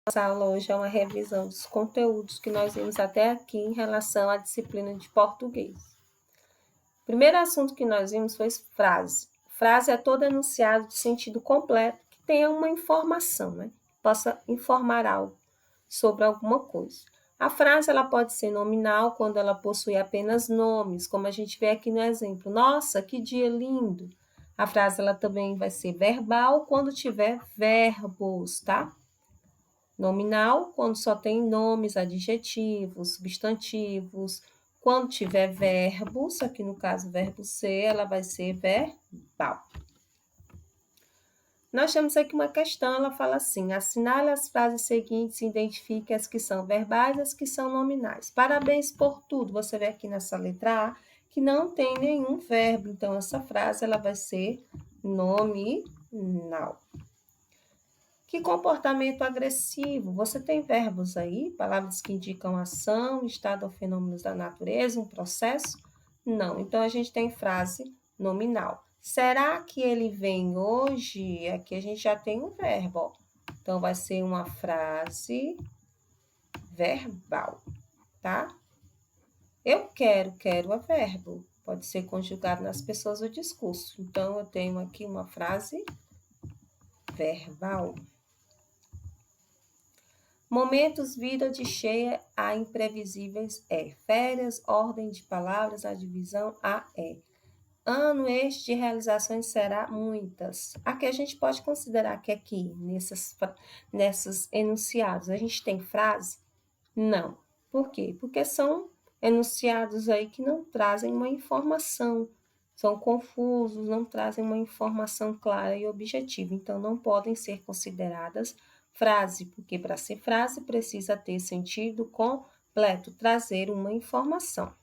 Nossa aula hoje é uma revisão dos conteúdos que nós vimos até aqui em relação à disciplina de português. O primeiro assunto que nós vimos foi frase. Frase é todo enunciado de sentido completo que tenha uma informação, né? Possa informar algo sobre alguma coisa. A frase ela pode ser nominal quando ela possui apenas nomes, como a gente vê aqui no exemplo. Nossa, que dia lindo! A frase ela também vai ser verbal quando tiver verbos, tá? Nominal, quando só tem nomes, adjetivos, substantivos. Quando tiver verbos, aqui no caso verbo ser, ela vai ser verbal. Nós temos aqui uma questão, ela fala assim: assinale as frases seguintes e identifique as que são verbais e as que são nominais. Parabéns por tudo. Você vê aqui nessa letra A que não tem nenhum verbo, então essa frase ela vai ser nominal. Que comportamento agressivo? Você tem verbos aí, palavras que indicam ação, estado ou fenômenos da natureza, um processo? Não. Então, a gente tem frase nominal. Será que ele vem hoje? Aqui a gente já tem um verbo, ó. Então, vai ser uma frase verbal, tá? Eu quero é verbo. Pode ser conjugado nas pessoas do discurso. Então, eu tenho aqui uma frase verbal. Momentos, vida de cheia a imprevisíveis é. Férias, ordem de palavras, a divisão a é. Ano este de realizações será muitas. Aqui a gente pode considerar que aqui, nessas enunciados, a gente tem frase? Não. Por quê? Porque são enunciados aí que não trazem uma informação, são confusos, não trazem uma informação clara e objetiva, então não podem ser consideradas frase, porque para ser frase precisa ter sentido completo, trazer uma informação.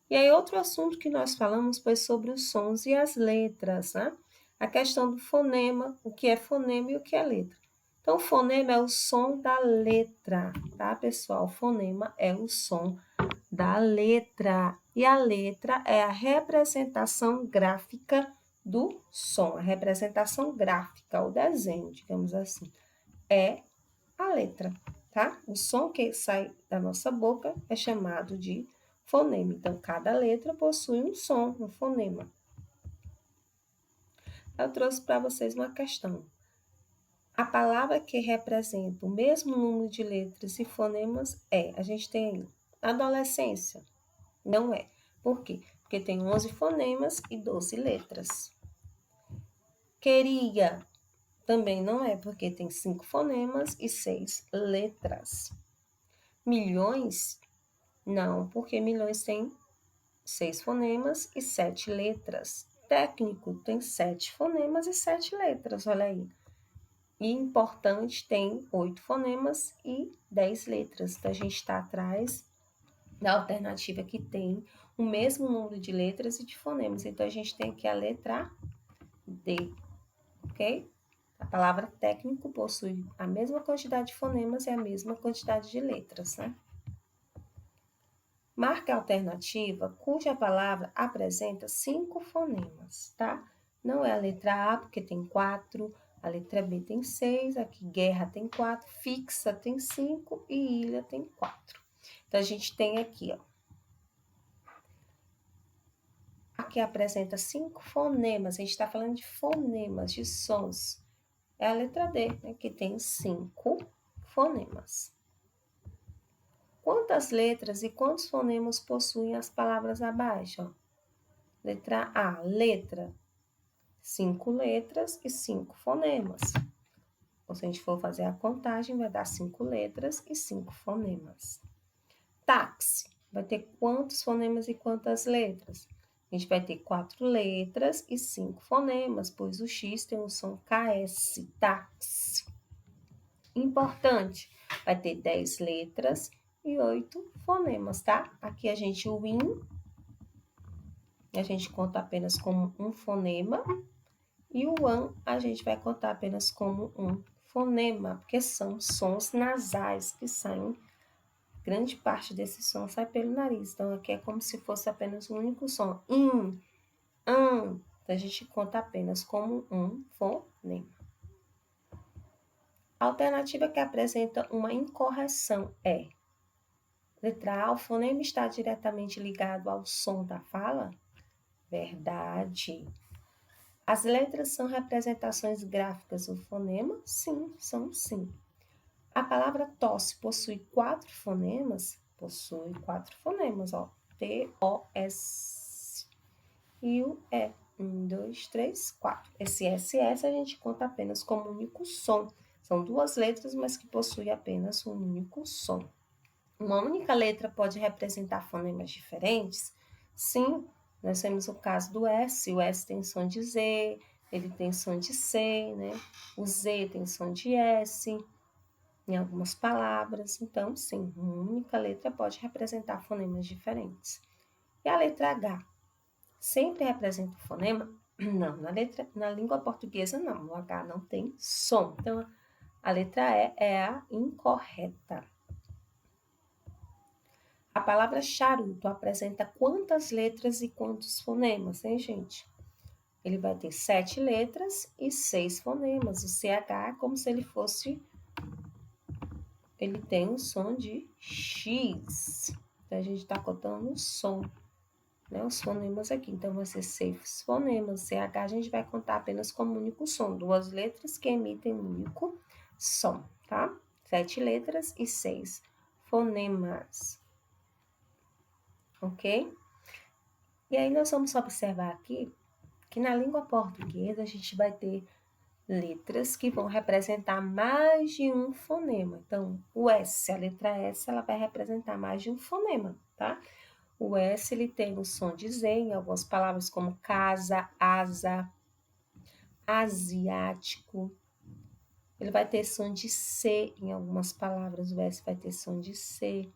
E aí outro assunto que nós falamos foi sobre os sons e as letras, né? A questão do fonema, o que é fonema e o que é letra. Então, fonema é o som da letra, tá, pessoal? Fonema é o som da letra. E a letra é a representação gráfica do som. A representação gráfica, o desenho, digamos assim, é a letra, tá? O som que sai da nossa boca é chamado de fonema. Então, cada letra possui um som, um fonema. Eu trouxe para vocês uma questão. A palavra que representa o mesmo número de letras e fonemas é, a gente tem aí, adolescência. Não é. Por quê? Porque tem 11 fonemas e 12 letras. Queria também não é, porque tem 5 fonemas e 6 letras. Milhões? Não, porque milhões tem 6 fonemas e 7 letras. Técnico tem 7 fonemas e 7 letras, olha aí. E importante tem 8 fonemas e 10 letras. Então, a gente está atrás da alternativa que tem o mesmo número de letras e de fonemas. Então, a gente tem aqui a letra D, ok? A palavra técnico possui a mesma quantidade de fonemas e a mesma quantidade de letras, né? Marque a alternativa cuja palavra apresenta 5 fonemas, tá? Não é a letra A, porque tem 4, a letra B tem 6, aqui guerra tem 4, fixa tem 5 e ilha tem 4. Então, a gente tem aqui, ó. Aqui apresenta 5 fonemas, a gente está falando de fonemas, de sons. É a letra D, né, que tem 5 fonemas. Quantas letras e quantos fonemas possuem as palavras abaixo? Ó? Letra A, letra. 5 letras e 5 fonemas. Ou se a gente for fazer a contagem, vai dar 5 letras e 5 fonemas. Táxi, vai ter quantos fonemas e quantas letras? A gente vai ter 4 letras e 5 fonemas, pois o X tem o som KS, táxi. Importante, vai ter 10 letras e 8 fonemas, tá? Aqui a gente, o IN, a gente conta apenas como um fonema, e o AN a gente vai contar apenas como um fonema, porque são sons nasais que saem, grande parte desse som sai pelo nariz, então aqui é como se fosse apenas um único som, IN, AN, então a gente conta apenas como um fonema. A alternativa que apresenta uma incorreção é: letra A, o fonema está diretamente ligado ao som da fala? Verdade. As letras são representações gráficas do fonema? Sim, são sim. A palavra tosse possui 4 fonemas? Possui 4 fonemas, ó. T-O-S e o E. 1, 2, 3, 4. Esse SS a gente conta apenas como único som. São 2 letras, mas que possuem apenas um único som. Uma única letra pode representar fonemas diferentes? Sim, nós temos o caso do S. O S tem som de Z, ele tem som de C, né? O Z tem som de S em algumas palavras. Então, sim, uma única letra pode representar fonemas diferentes. E a letra H? Sempre representa o fonema? Não, na língua portuguesa não, o H não tem som. Então, a letra E é a incorreta. A palavra charuto apresenta quantas letras e quantos fonemas, hein, gente? Ele vai ter 7 letras e 6 fonemas. O CH é como se ele fosse... Ele tem um som de X. Então, a gente está contando o som, né? Os fonemas aqui. Então, vai ser 6 fonemas. O CH a gente vai contar apenas como único som. 2 letras que emitem um único som, tá? 7 letras e 6 fonemas. Ok? E aí nós vamos observar aqui que na língua portuguesa a gente vai ter letras que vão representar mais de um fonema. Então, o S, a letra S, ela vai representar mais de um fonema, tá? O S, ele tem o som de Z em algumas palavras como casa, asa, asiático. Ele vai ter som de C em algumas palavras, o S vai ter som de C.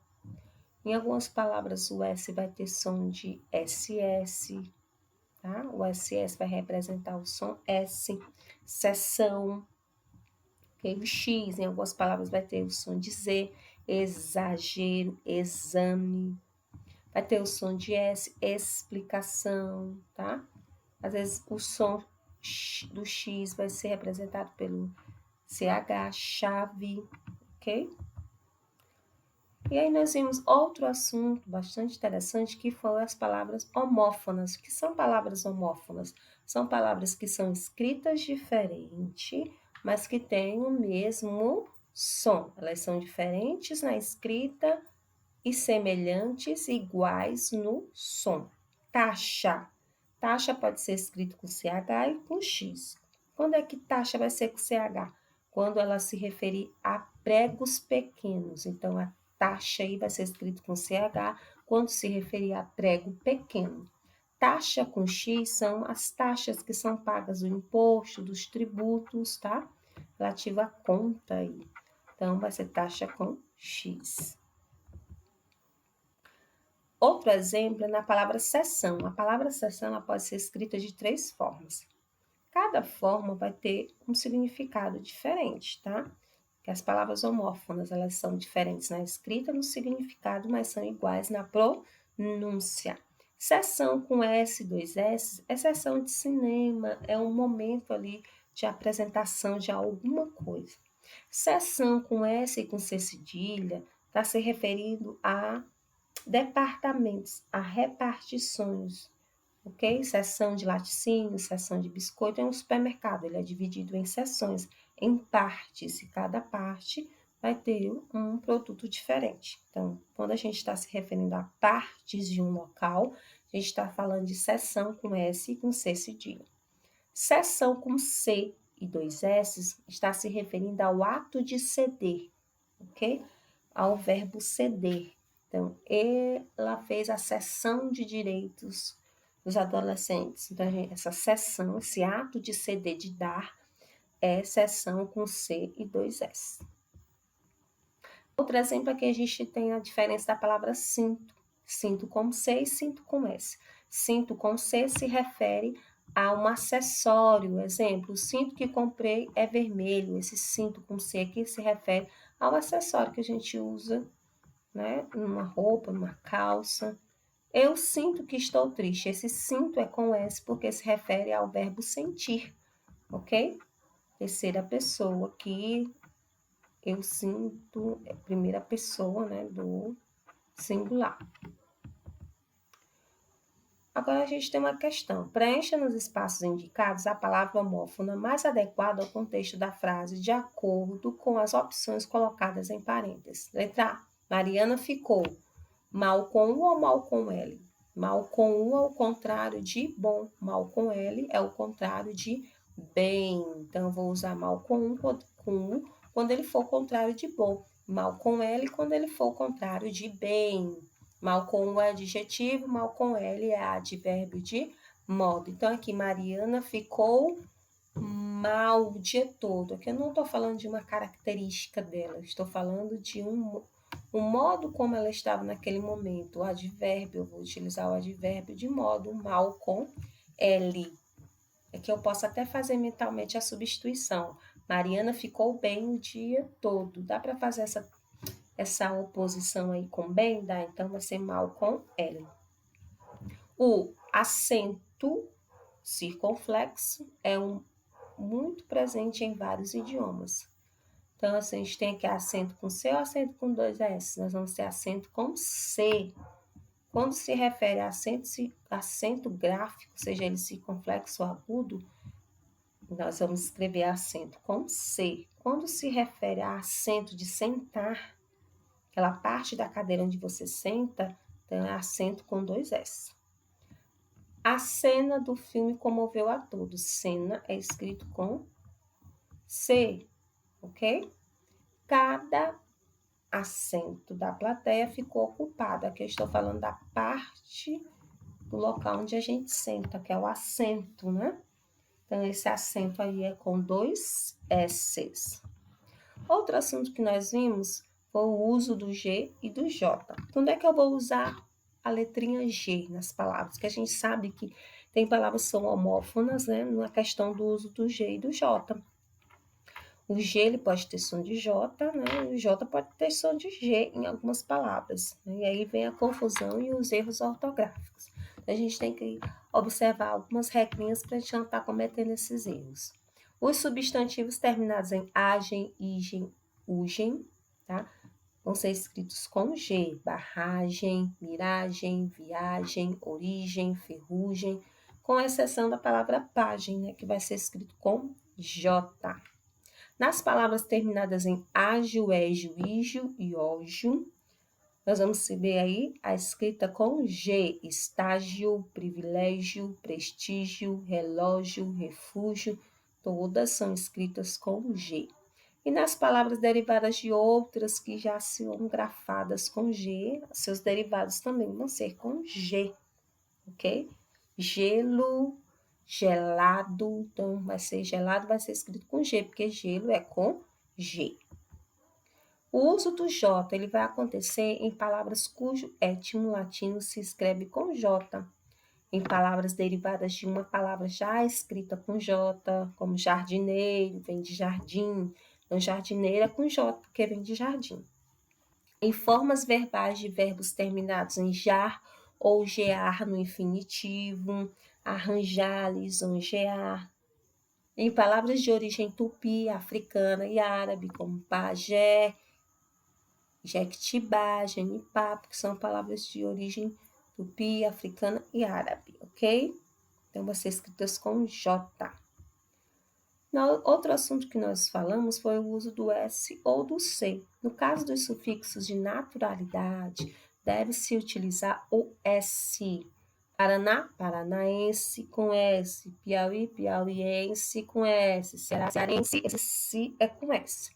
Em algumas palavras, o S vai ter som de SS, tá? O SS vai representar o som S, seção. Okay? O X, em algumas palavras, vai ter o som de Z, exagero, exame. Vai ter o som de S, explicação, tá? Às vezes, o som do X vai ser representado pelo CH, chave, ok? E aí nós vimos outro assunto bastante interessante, que foram as palavras homófonas. O que são palavras homófonas? São palavras que são escritas diferente, mas que têm o mesmo som. Elas são diferentes na escrita e semelhantes, iguais no som. Taxa. Taxa pode ser escrito com CH e com X. Quando é que taxa vai ser com CH? Quando ela se referir a pregos pequenos. Então, a taxa aí vai ser escrito com CH quando se referir a prego pequeno. Taxa com X são as taxas que são pagas do imposto, dos tributos, tá? Relativa à conta aí. Então, vai ser taxa com X. Outro exemplo é na palavra seção. A palavra seção ela pode ser escrita de 3 formas. Cada forma vai ter um significado diferente, tá? Que as palavras homófonas, elas são diferentes na escrita, no significado, mas são iguais na pronúncia. Seção com S, 2 S, é sessão de cinema, é um momento ali de apresentação de alguma coisa. Seção com S e com C cedilha está se referindo a departamentos, a repartições, ok? Seção de laticínio, seção de biscoito é um supermercado, ele é dividido em seções, em partes, e cada parte vai ter um produto diferente. Então, quando a gente está se referindo a partes de um local, a gente está falando de seção com S e com C cedilha. Seção com C e 2 S está se referindo ao ato de ceder, ok? Ao verbo ceder. Então, ela fez a cessão de direitos dos adolescentes. Então, essa cessão, esse ato de ceder, de dar, é cessão com C e 2 S. Outro exemplo é que a gente tem a diferença da palavra cinto. Cinto com C e cinto com S. Cinto com C se refere a um acessório. Exemplo, o cinto que comprei é vermelho. Esse cinto com C aqui se refere ao acessório que a gente usa, né, numa roupa, numa calça. Eu sinto que estou triste. Esse sinto é com S porque se refere ao verbo sentir, ok? Terceira pessoa aqui, eu sinto, primeira pessoa, né, do singular. Agora a gente tem uma questão. Preencha nos espaços indicados a palavra homófona mais adequada ao contexto da frase, de acordo com as opções colocadas em parênteses. Letra A. Mariana ficou mal com U ou mal com L? Mal com U é o contrário de bom. Mal com L é o contrário de bem. Então, eu vou usar mal com U quando ele for o contrário de bom. Mal com L quando ele for o contrário de bem. Mal com U é adjetivo, mal com L é advérbio de modo. Então, aqui, Mariana ficou mal o dia todo. Aqui eu não estou falando de uma característica dela, estou falando de o modo como ela estava naquele momento. O advérbio, eu vou utilizar o advérbio de modo, mal com L. Aqui eu posso até fazer mentalmente a substituição. Mariana ficou bem o dia todo. Dá para fazer essa oposição aí com bem? Dá, então vai ser mal com L. O acento circunflexo é muito presente em vários idiomas. Então, assim, a gente tem aqui acento com C ou acento com 2 S. Nós vamos ter acento com C. Quando se refere a acento gráfico, seja ele circunflexo ou agudo, nós vamos escrever acento com C. Quando se refere a acento de sentar, aquela parte da cadeira onde você senta, então é acento com 2 S. A cena do filme comoveu a todos. Cena é escrito com C, ok? Cada assento da plateia ficou ocupado. Aqui eu estou falando da parte do local onde a gente senta, que é o assento, né? Então, esse assento aí é com 2 S's. Outro assunto que nós vimos foi o uso do G e do J. Quando é que eu vou usar a letrinha G nas palavras? Que a gente sabe que tem palavras que são homófonas, né? Na questão do uso do G e do J. O G ele pode ter som de J, né? O J pode ter som de G em algumas palavras. Né? E aí vem a confusão e os erros ortográficos. A gente tem que observar algumas regrinhas para a gente não estar cometendo esses erros. Os substantivos terminados em agem, igem, ugem, tá? Vão ser escritos com G. Barragem, miragem, viagem, origem, ferrugem, com exceção da palavra pagem, né? Que vai ser escrito com J. Nas palavras terminadas em ágio, égio, ígio e ógio, nós vamos ver aí a escrita com G, estágio, privilégio, prestígio, relógio, refúgio, todas são escritas com G. E nas palavras derivadas de outras que já são grafadas com G, seus derivados também vão ser com G, ok? Gelo, gelado, então vai ser gelado, vai ser escrito com G, porque gelo é com G. O uso do J, ele vai acontecer em palavras cujo étimo latino se escreve com J, em palavras derivadas de uma palavra já escrita com J, como jardineiro, vem de jardim, então jardineiro é com J, porque vem de jardim. Em formas verbais de verbos terminados em jar ou gear no infinitivo, arranjar, lisonjear. Em palavras de origem tupi, africana e árabe, como pajé, jequitibá, genipá, que são palavras de origem tupi, africana e árabe, ok? Então, vão ser escritas com J. Outro assunto que nós falamos foi o uso do S ou do C. No caso dos sufixos de naturalidade, deve-se utilizar o S. Paraná, paranaense com S. Piauí, piauiense com S. Ceará, cearense, esse si é com S.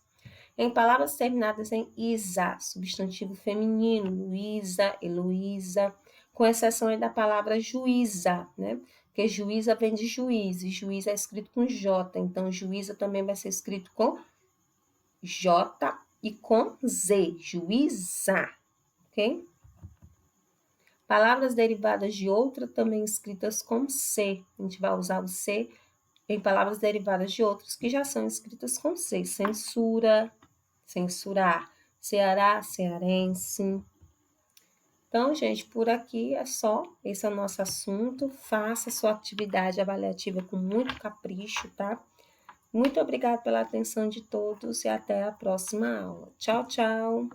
Em palavras terminadas em isa, substantivo feminino, Luísa, Heloísa, com exceção aí da palavra juíza, né? Porque juíza vem de juiz, e juiz é escrito com J, então juíza também vai ser escrito com J e com Z, juíza, ok? Palavras derivadas de outra também escritas com C, a gente vai usar o C em palavras derivadas de outros que já são escritas com C, censura, censurar, Ceará, cearense. Então, gente, por aqui é só. Esse é o nosso assunto. Faça sua atividade avaliativa com muito capricho, tá? Muito obrigada pela atenção de todos e até a próxima aula. Tchau, tchau!